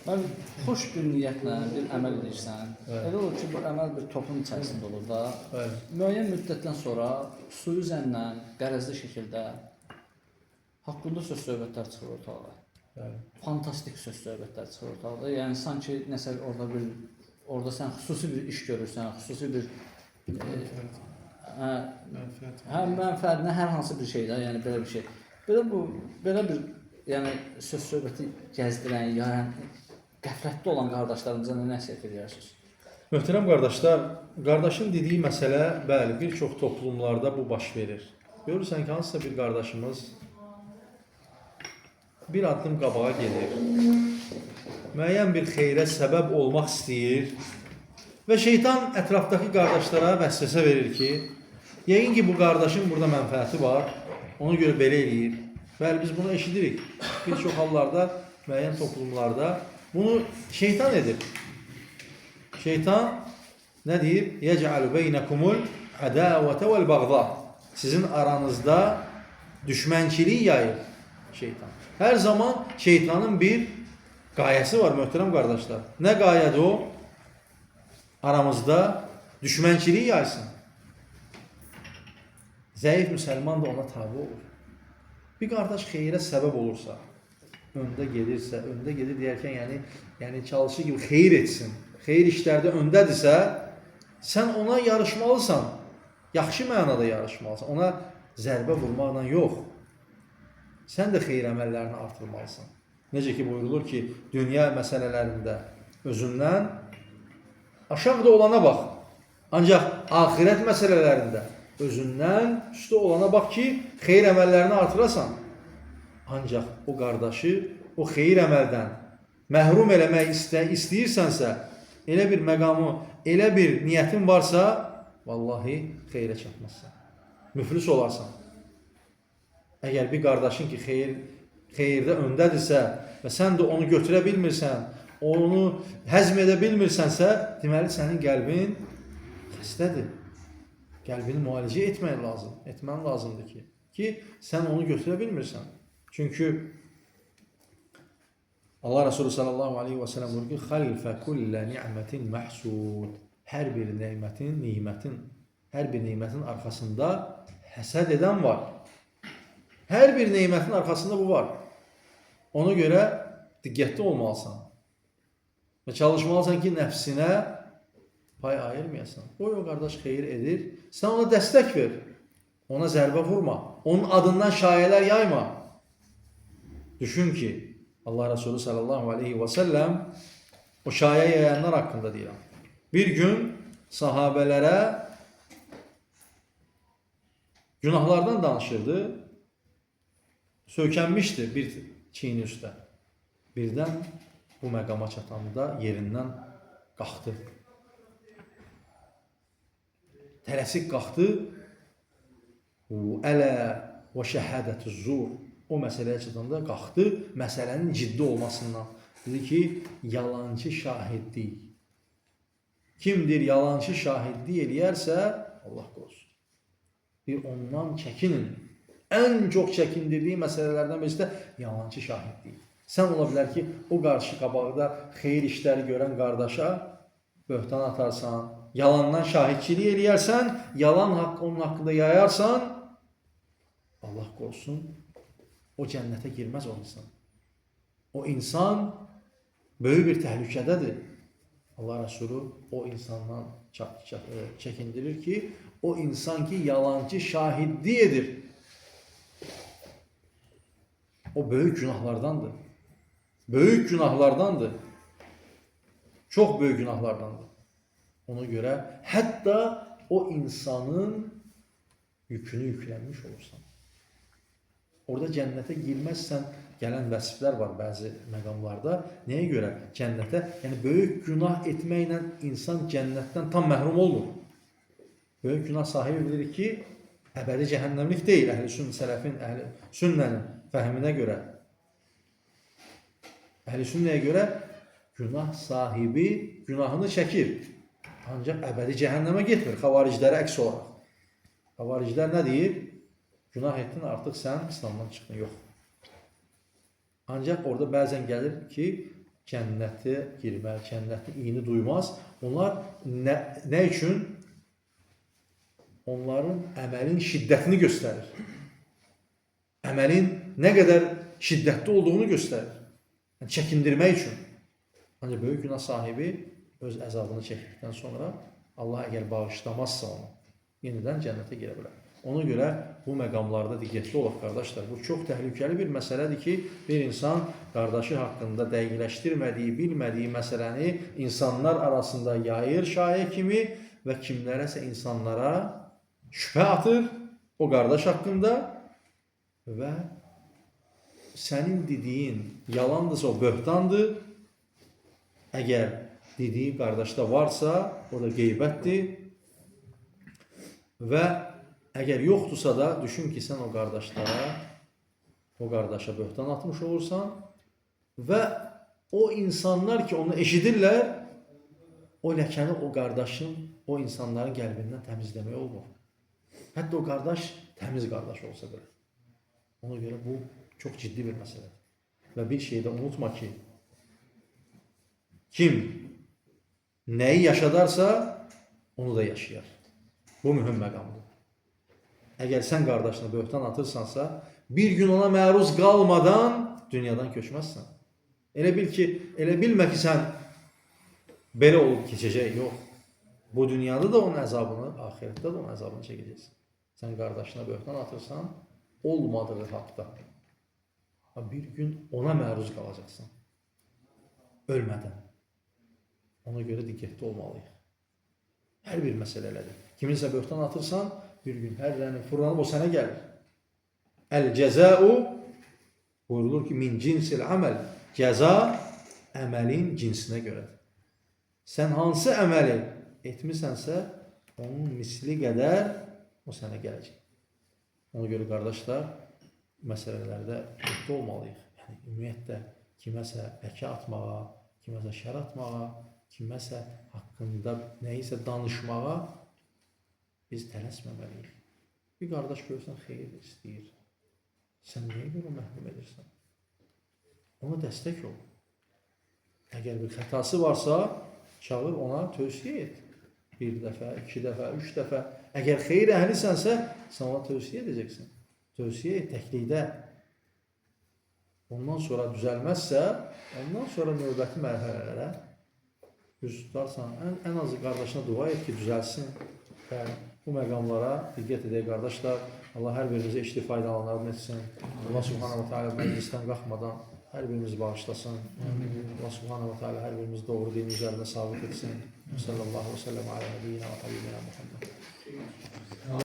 Mən xoş bir niyyətlə bir əməl edirsən. Elə olur ki, bu əməl bir toplum içərisində olur da. Müəyyən müddətdən sonra suyu zənnlə, qərəzli şəkildə haqqında söz söhbətlər çıxır ortalığa. Fantastik söz söhbətlər çıxır ortalığa. Yəni sanki nəsə orada sən xüsusi bir iş görürsən, xüsusi bir həm mənfəət, nə hər hansı bir şeydə, yəni belə bir şey. Belə bir yəni söz söhbəti gəzdirən, yaran qəflətdə olan qardaşlarımıza nə nəsihət edirsiniz? Möhtərəm qardaşlar, qardaşın dediyi məsələ, bəli, bir çox toplumlarda bu baş verir. Görürsən ki, hansısa bir qardaşımız bir addım qabağa gedir, müəyyən bir xeyrə səbəb olmaq istəyir və şeytan ətrafdakı qardaşlara vəsvəsə verir ki, yəqin ki, bu qardaşın burada mənfəəti var, ona görə belə eləyir. Bəli, biz bunu eşidirik. Bir çox hallarda, müəyyən toplumlarda bunu şeytan edir. Şeytan nə deyir? Yec'alu beynekumul adavete vel bagza. Sizin aranızda düşmənçilik yayır şeytan. Hər zaman şeytanın bir qayəsi var, möhtərəm qardaşlar. Nə qayədir o? Aramızda düşmənçilik yaysın. Zəif müsəlman da ona tabi olur. Bir qardaş xeyrə səbəb olursa, öndə gedirsə, öndə gedir deyərkən, yəni çalışır ki, xeyir etsin, xeyir işlərdə öndədirsə, sən ona yarışmalısan, yaxşı mənada yarışmalısan, ona zərbə vurmaqla yox, sən də xeyir əməllərini artırmalısan. Necə ki, buyurulur ki, dünya məsələlərində özündən aşağıda olana bax, ancaq axirət məsələlərində özündən üstə olana bax ki, xeyir əməllərini artırasan. Ancaq o qardaşı o xeyir əməldən məhrum eləmək istəyirsənsə, elə bir məqamı, elə bir niyyətin varsa, vallahi xeyrə çatmazsan. Müflis olarsan. Əgər bir qardaşın ki, xeyirdə öndədirsə və sən də onu götürə bilmirsən, onu həzm edə bilmirsənsə, deməli sənin qəlbin xəstədir. Qəlbini müalicə etmən lazımdır ki, sən onu götürə bilmirsən. Çünki Allah Resulü sallallahu aleyhi ve sellem buyurur ki, xalfə kullə ni'mətin məhsud. Hər bir nemətin arxasında həsəd edən var. Hər bir nemətin arxasında bu var. Ona görə diqqətli olmalısan. Və çalışmalısan ki, nəfsinə pay ayırmayasan. O qardaş xeyir edir. Sən ona dəstək ver. Ona zərbə vurma. Onun adından şayələr yayma. Düşün ki, Allah Resulü sallallahu aleyhi ve sellem o şayə yayanlar haqqında deyirəm. Bir gün sahabələrə günahlardan danışırdı. Söykənmişdi bir çiyini üstə. Birdən bu məqama çatanda yerindən qalxdı. Tələsik qalxdı. Ələ və şəhədətü zur. O məsələyə çatanda qalxdı, məsələnin ciddi olmasından. Dedi ki, yalancı şahidlik. Kimdir yalancı şahidlik eləyərsə, Allah qorusun. Bir ondan çəkinin. Ən çox çəkindirdiyi məsələlərdən birisi də yalancı şahidlik. Sən ola bilər ki, o qarşı qabaqda xeyir işləri görən qardaşa böhtan atarsan, yalandan şahidçilik eləyərsən, yalan onun haqqında yayarsan, Allah qorusun, o cənnətə girməz o insan. O insan böyük bir təhlükədədir. Allah Resulü o insandan çəkindirir ki, o insan ki, yalancı şahidlik edir. O böyük günahlardandır. Böyük günahlardandır. Çox böyük günahlardandır. Ona görə hətta o insanın yükünü yüklənmiş olursan. Orada cənnətə girməzsən, gələn vəsiflər var bəzi məqamlarda. Nəyə görə? Cənnətə, yəni böyük günah etməklə insan cənnətdən tam məhrum olmur. Böyük günah sahibi bilir ki, əbədi cəhənnəmlik deyil, əhl-i sələfin, əhl-i sünnənin fəhminə görə. Əhl-i sünnəyə görə günah sahibi günahını çəkir. Ancaq əbədi cəhənnəmə getmir, xavariclərə əks olaraq. Xavariclər nə deyir? Günah etdin, artıq sən İslamdan çıxdın, yox. Ancaq orada bəzən gəlir ki, cənnətə girmək, cənnətin iyini duymaz. Onlar nə üçün? Onların əməlin şiddətini göstərir. Əməlin nə qədər şiddətli olduğunu göstərir. Yəni, çəkindirmək üçün. Ancaq böyük günah sahibi öz əzabını çəkdikdən sonra Allah əgər bağışlamazsa onu, yenidən cənnətə girə bilər. Ona görə bu məqamlarda diqqətli olaq, qardaşlar. Bu çox təhlükəli bir məsələdir ki, bir insan qardaşı haqqında dəqiqləşdirmədiyi, bilmədiyi məsələni insanlar arasında yayır şayə kimi və kimlərəsə insanlara şübhə atır o qardaş haqqında və sənin dediyin yalandırsa o böhtandır. Əgər dediyi qardaşda varsa, o da qeybətdir və əgər yoxdursa da düşün ki, sən o qardaşa böhtan atmış olursan və o insanlar ki, onu eşidirlər, o ləkəni o qardaşın, o insanların qəlbindən təmizləmək olmur. Hətta o qardaş təmiz qardaş olsa belə. Ona görə bu çox ciddi bir məsələdir. Və bir şeyi də unutma ki, kim nəyi yaşadarsa, onu da yaşayar. Bu mühüm məqamdır. Əgər sən qardaşına böhtan atırsansa, bir gün ona məruz qalmadan dünyadan köçməzsən. Elə bilmə ki, sən belə olub keçəcək, yox. Bu dünyada da onun əzabını, ahirətdə də onun əzabını çəkəcəksən. Sən qardaşına böhtan atırsan, olmadığı haqda. Bir gün ona məruz qalacaqsan. Ölmədən. Ona görə diqqətli olmalıyıq. Hər bir məsələ elədir. Kiminsə böhtan atırsan, bir gün hərlənib, fırlanıb o sənə gəlir. Əl-cəzəu buyurulur ki, min cinsil əməl. Cəza əməlin cinsinə görədir. Sən hansı əməli etmisənsə, onun misli qədər o sənə gələcək. Ona görə qardaşlar, məsələlərdə diqqətli olmalıyıq. Yəni, ümumiyyətlə, kiməsə ləkə atmağa, kiməsə şər atmağa, kiməsə haqqında nəyisə danışmağa biz tələsməməliyik. Bir qardaş görsən, xeyir istəyir. Sən nəyə görə məhrum edirsən? Ona dəstək ol. Əgər bir xətası varsa, çağır ona tövsiyə et. Bir dəfə, iki dəfə, üç dəfə. Əgər xeyir əhlisənsə, sən ona tövsiyə edəcəksin. Tövsiyə et, təklikdə. Ondan sonra düzəlməzsə, ondan sonra növbəti mərhələlərə üz tutarsan, ən azı qardaşına dua et ki, düzəlsin. Yəni, bu məqamlara diqqət edək, qardaşlar. Allah hər birimizə eşitib faydalanlarını etsin. Allah subhanahu wa ta'ala məclisdən qalxmadan hər birimizi bağışlasın. Allah subhanahu wa ta'ala hər birimizi doğru din üzərində sabit etsin. Sallallahu aleyhi ve sellem ala nebiyyina və habiyyina